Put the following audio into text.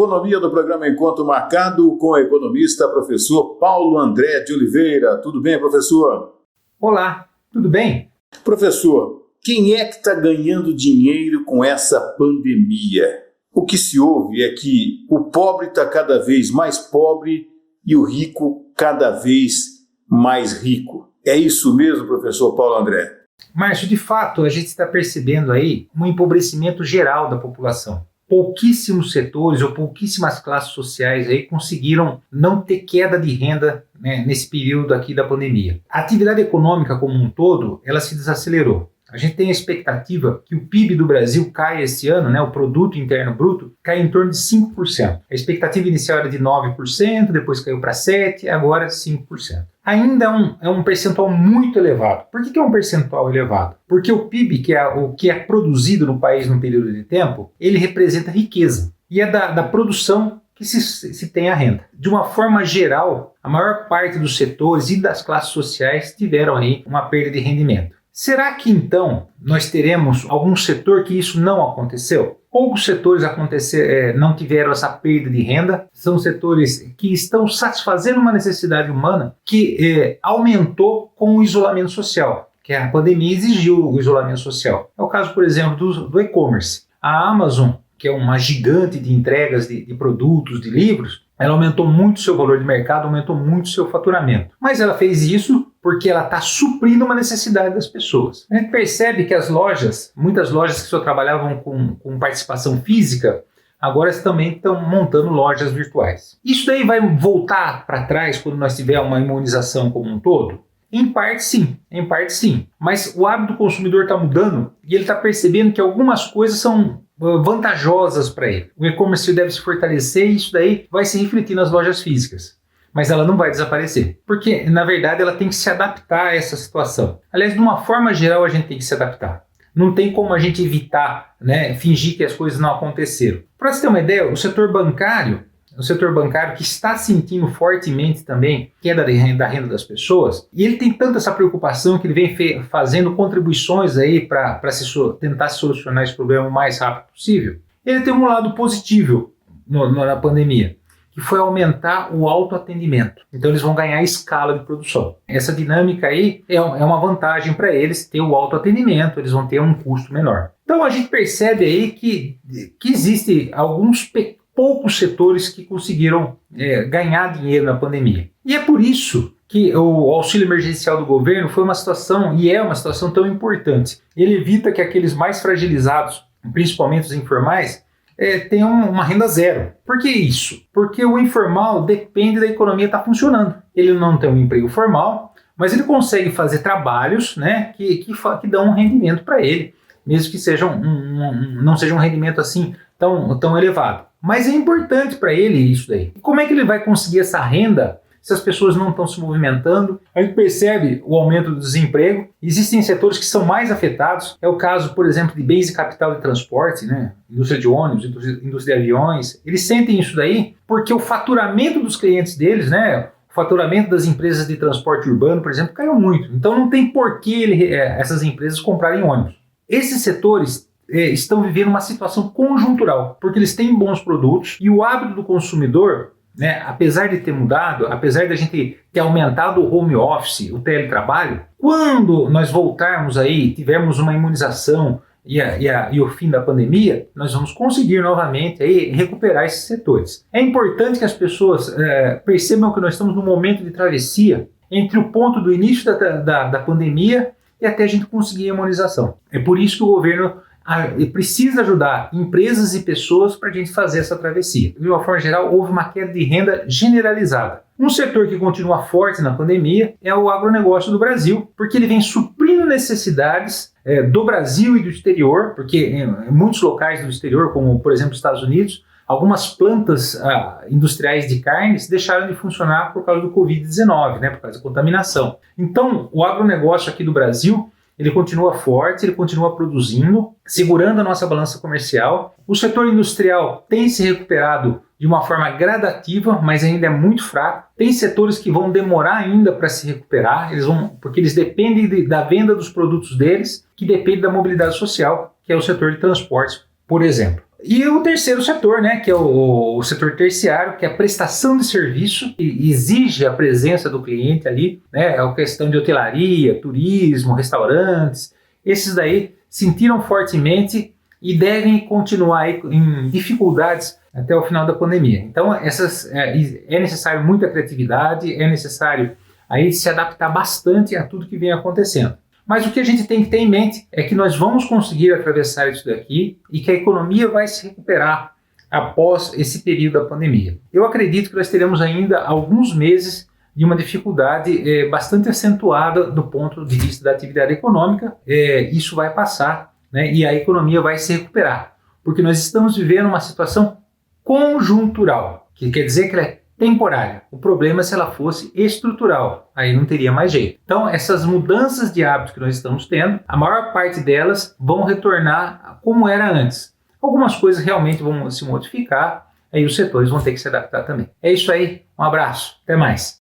Economia do programa Encontro Marcado com o economista professor Paulo André de Oliveira. Tudo bem, professor? Olá, tudo bem? Professor, quem é que está ganhando dinheiro com essa pandemia? O que se ouve é que o pobre está cada vez mais pobre e o rico cada vez mais rico. É isso mesmo, professor Paulo André? Márcio, de fato, a gente está percebendo aí um empobrecimento geral da população. Pouquíssimos setores ou pouquíssimas classes sociais aí conseguiram não ter queda de renda, né, nesse período aqui da pandemia. A atividade econômica como um todo, ela se desacelerou. A gente tem a expectativa que o PIB do Brasil caia esse ano, né, o Produto Interno Bruto, caia em torno de 5%. A expectativa inicial era de 9%, depois caiu para 7%, agora 5%. Ainda é um percentual muito elevado. Por que é um percentual elevado? Porque o PIB, que é o que é produzido no país num período de tempo, ele representa riqueza. E é da produção que se tem a renda. De uma forma geral, a maior parte dos setores e das classes sociais tiveram aí uma perda de rendimento. Será que então nós teremos algum setor que isso não aconteceu? Poucos setores não tiveram essa perda de renda, são setores que estão satisfazendo uma necessidade humana que aumentou com o isolamento social, que a pandemia exigiu o isolamento social. É o caso, por exemplo, do e-commerce. A Amazon, que é uma gigante de entregas de produtos, de livros, ela aumentou muito seu valor de mercado, aumentou muito seu faturamento. Mas ela fez isso porque ela está suprindo uma necessidade das pessoas. A gente percebe que muitas lojas que só trabalhavam com participação física, agora também estão montando lojas virtuais. Isso daí vai voltar para trás quando nós tivermos uma imunização como um todo? Em parte sim. Mas o hábito do consumidor está mudando e ele está percebendo que algumas coisas são vantajosas para ele. O e-commerce deve se fortalecer e isso daí vai se refletir nas lojas físicas. Mas ela não vai desaparecer, porque na verdade ela tem que se adaptar a essa situação. Aliás, de uma forma geral a gente tem que se adaptar. Não tem como a gente evitar, né, fingir que as coisas não aconteceram. Para você ter uma ideia, o setor bancário que está sentindo fortemente também queda da renda das pessoas, e ele tem tanta essa preocupação que ele vem fazendo contribuições aí para tentar solucionar esse problema o mais rápido possível. Ele tem um lado positivo na pandemia, que foi aumentar o autoatendimento. Então eles vão ganhar escala de produção. Essa dinâmica aí é uma vantagem para eles ter o autoatendimento, eles vão ter um custo menor. Então a gente percebe aí que existem alguns poucos setores que conseguiram ganhar dinheiro na pandemia. E é por isso que o auxílio emergencial do governo foi uma situação, e é uma situação tão importante. Ele evita que aqueles mais fragilizados, principalmente os informais, tenham uma renda zero. Por que isso? Porque o informal depende da economia estar funcionando. Ele não tem um emprego formal, mas ele consegue fazer trabalhos, né, que dão um rendimento para ele, mesmo que não seja um rendimento assim tão elevado. Mas é importante para ele isso daí. Como é que ele vai conseguir essa renda se as pessoas não estão se movimentando? A gente percebe o aumento do desemprego. Existem setores que são mais afetados. É o caso, por exemplo, de bens e capital de transporte, né? Indústria de ônibus, indústria de aviões. Eles sentem isso daí porque o faturamento dos clientes deles, né? O faturamento das empresas de transporte urbano, por exemplo, caiu muito. Então não tem por que essas empresas comprarem ônibus. Esses setores estão vivendo uma situação conjuntural, porque eles têm bons produtos e o hábito do consumidor, né, apesar de ter mudado, apesar de a gente ter aumentado o home office, o teletrabalho, quando nós voltarmos aí, tivermos uma imunização e o fim da pandemia, nós vamos conseguir novamente aí recuperar esses setores. É importante que as pessoas percebam que nós estamos num momento de travessia entre o ponto do início da pandemia e até a gente conseguir a imunização. É por isso que o governo precisa ajudar empresas e pessoas para a gente fazer essa travessia. De uma forma geral, houve uma queda de renda generalizada. Um setor que continua forte na pandemia é o agronegócio do Brasil, porque ele vem suprindo necessidades do Brasil e do exterior, porque em muitos locais do exterior, como por exemplo os Estados Unidos, algumas plantas industriais de carnes deixaram de funcionar por causa do Covid-19, né, por causa da contaminação. Então, o agronegócio aqui do Brasil, ele continua forte, ele continua produzindo, segurando a nossa balança comercial. O setor industrial tem se recuperado de uma forma gradativa, mas ainda é muito fraco. Tem setores que vão demorar ainda para se recuperar, porque eles dependem da venda dos produtos deles, que depende da mobilidade social, que é o setor de transportes, por exemplo. E o terceiro setor, né, que é o setor terciário, que é a prestação de serviço, que exige a presença do cliente ali, né, é a questão de hotelaria, turismo, restaurantes. Esses daí sentiram fortemente e devem continuar aí em dificuldades até o final da pandemia. Então, é necessário muita criatividade, é necessário aí se adaptar bastante a tudo que vem acontecendo. Mas o que a gente tem que ter em mente é que nós vamos conseguir atravessar isso daqui e que a economia vai se recuperar após esse período da pandemia. Eu acredito que nós teremos ainda alguns meses de uma dificuldade bastante acentuada do ponto de vista da atividade econômica. Isso vai passar, né, e a economia vai se recuperar, porque nós estamos vivendo uma situação conjuntural, que quer dizer que ela é temporária. O problema é se ela fosse estrutural, aí não teria mais jeito. Então, essas mudanças de hábitos que nós estamos tendo, a maior parte delas vão retornar como era antes. Algumas coisas realmente vão se modificar, aí os setores vão ter que se adaptar também. É isso aí, um abraço, até mais.